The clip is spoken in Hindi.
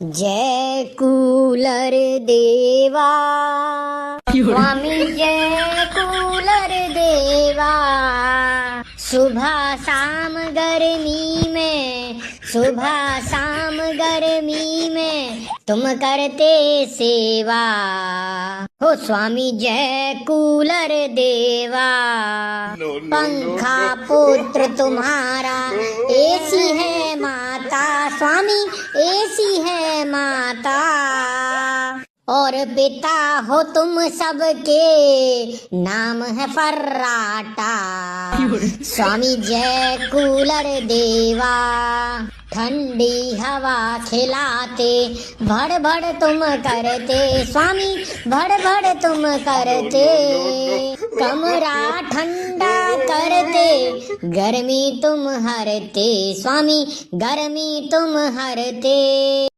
जय कूलर देवा स्वामी, जय कूलर देवा। सुबह शाम गर्मी में, सुबह शाम गर्मी में तुम करते सेवा हो स्वामी, जय कूलर देवा। पंखा पुत्र तुम्हारा, ऐसी है माता स्वामी, ऐसी है माता। और पिता हो तुम सबके, नाम है फर्राटा स्वामी, जय कूलर देवा। ठंडी हवा खिलाते, भड़ भड़ तुम करते स्वामी, भड़ भड़ तुम करते। कमरा ठंडा करते, गर्मी तुम हरते स्वामी, गर्मी तुम हरते।